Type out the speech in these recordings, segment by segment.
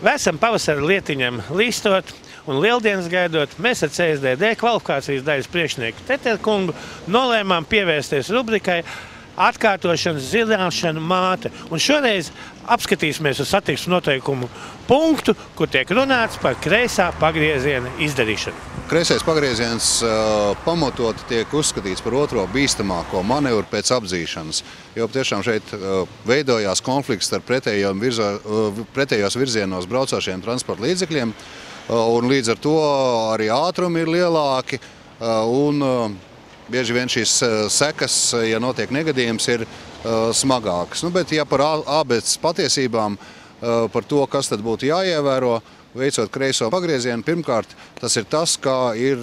Vesam pavasara lietiņam līstot un lieldienas gaidot, mēs ar CSDD kvalifikācijas daļas priekšnieku Teteru kungu nolēmām pievērsties rubrikai atkārtošanas zināšanu māte. Un šoreiz apskatīsimies uz satiksmes noteikumu punktu, kur tiek runāts par kreisā pagrieziena izdarīšanu. Kreisais pagrieziens pamatot tiek uzskatīts par otro bīstamāko manevru pēc apdzīšanas, jo tiešām šeit veidojās konflikts ar pretējos virzienos braucošiem transporta līdzekļiem, un līdz ar to arī ātrumi ir lielāki, un bieži vien šīs sekas, ja notiek negadījums, ir smagākas. Bet ja par ābeces patiesībām, par to, kas tad būtu jāievēro, veicot kreiso pagriezienu, pirmkārt, tas ir tas, kā ir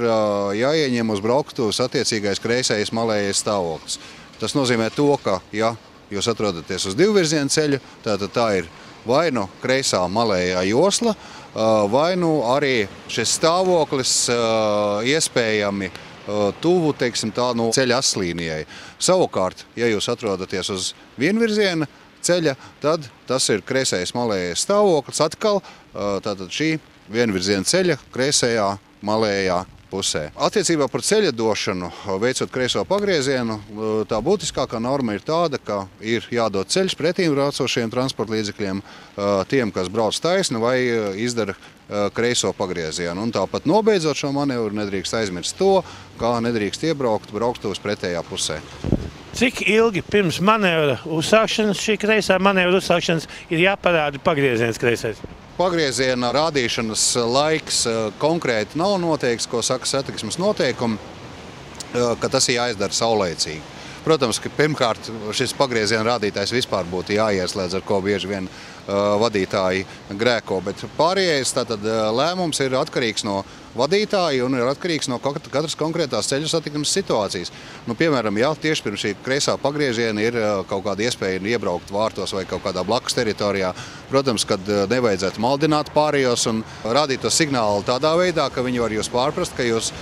jāieņem uz brauktuves attiecīgais kreisais malējais stāvoklis. Tas nozīmē to, ka, ja jūs atrodaties uz divvirziena ceļu, tātad tā ir vai nu kreisā malējā josla, vai nu arī šis stāvoklis iespējami tuvu, teiksim tā, no ceļa aslīnijai. Savukārt, ja jūs atrodaties uz vienvirziena ceļa, tad tas ir kreisais malējais stāvoklis atkal, tātad šī vienvirziena ceļa kreisajā malējā pusē. Attiecībā par ceļa došanu, veicot kreiso pagriezienu, tā būtiskākā norma ir tāda, ka ir jādod ceļš pretīm braucošiem transporta līdzekļiem, tiem, kas brauc taisni vai izdara kreiso pagriezienu. Un tāpat nobeidzot šo manevru, nedrīkst aizmirst to, kā nedrīkst iebraukt brauktuves pretējā pusē. Cik ilgi pirms manevra uzsākšanas, šī kreisā manevra uzsākšanas, ir jāparāda pagrieziens kreisais? Pagrieziena rādīšanas laiks konkrēti nav noteikts, ko saka satiksmes noteikumi, ka tas ir jāizdara saulaicīgi. Protams, ka pirmkārt šis pagrieziena rādītājs vispār būtu jāieslēdz, ar ko bieži vien vadītāji grēko, bet pārējais tātad lēmums ir atkarīgs no vadītāja un ir atkarīgs no katras konkrētās ceļu satiksmes situācijas. Piemēram, ja tieši pirms šī kreisā pagrieziena ir kaut kāda iespēja iebraukt vārtos vai kaut kādā blakus teritorijā, protams, kad nevajadzētu maldināt pārējos un rādīt to signālu tādā veidā, ka viņi var jūs pārprast, ka jūs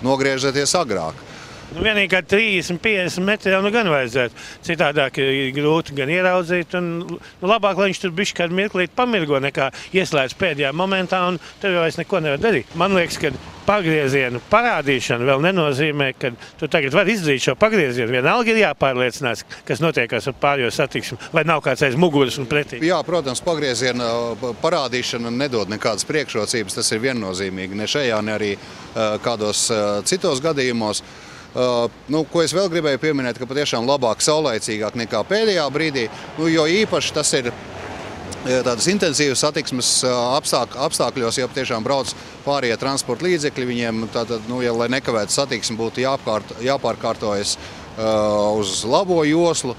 nogriežaties agrāk. Vienīgi kā 30-50 metri jau gan vajadzētu. Citādāk ir grūti gan ieraudzīt, un labāk, lai viņš tur bišķi kādu mirklīt pamirgo, nekā ieslēdz pēdējā momentā, un tev jau vairs neko nevar darīt. Man liekas, ka pagriezienu parādīšana vēl nenozīmē, ka tu tagad vari izdarīt šo pagriezienu. Vienalga ir jāpārliecinās, kas notiekās ar pārējo satiksmi, lai nav kāds aiz muguras un pretī. Jā, protams, pagrieziena parādīšana nedod nekādas priekšrocības, tas ir viennozīmīgi, ne šajā, ne arī kādos citos gadījumos. Ko es vēl gribēju pieminēt, ka patiešām labāk saulaicīgāk nekā pēdējā brīdī, jo īpaši tas ir tādas intensīvas satiksmes apstākļos, ja patiešām brauc pārējie transporta līdzekļi, viņiem tātad, ja, lai nekavētu satiksmi, būtu jāpārkārtojas uz labo joslu,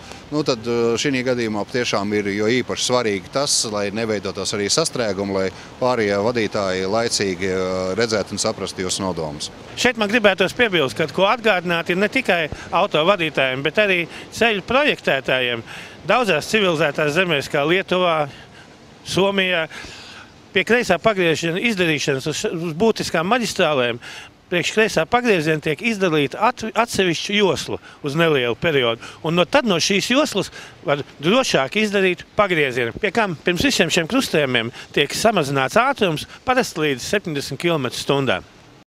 tad šī gadījumā patiešām ir jo īpaši svarīgi tas, lai neveidotos arī sastrēgumi, lai pārējie vadītāji laicīgi redzētu un saprastu jūsu nodomus. Šeit man gribētos piebilst, ka ko atgādināt ir ne tikai auto vadītājiem, bet arī ceļu projektētājiem. Daudzās civilizētās zemēs, kā Lietuvā, Somijā, pie kreisā pagrieziena izdarīšanas uz būtiskām maģistrālēm, priekš kreisā pagrieziena tiek izdalīta atsevišķu joslu uz nelielu periodu. Un tad no šīs joslas var drošāk izdarīt pagriezienu, pie kam pirms visiem šiem krustējumiem tiek samazināts ātrums parasti līdz 70 km/h.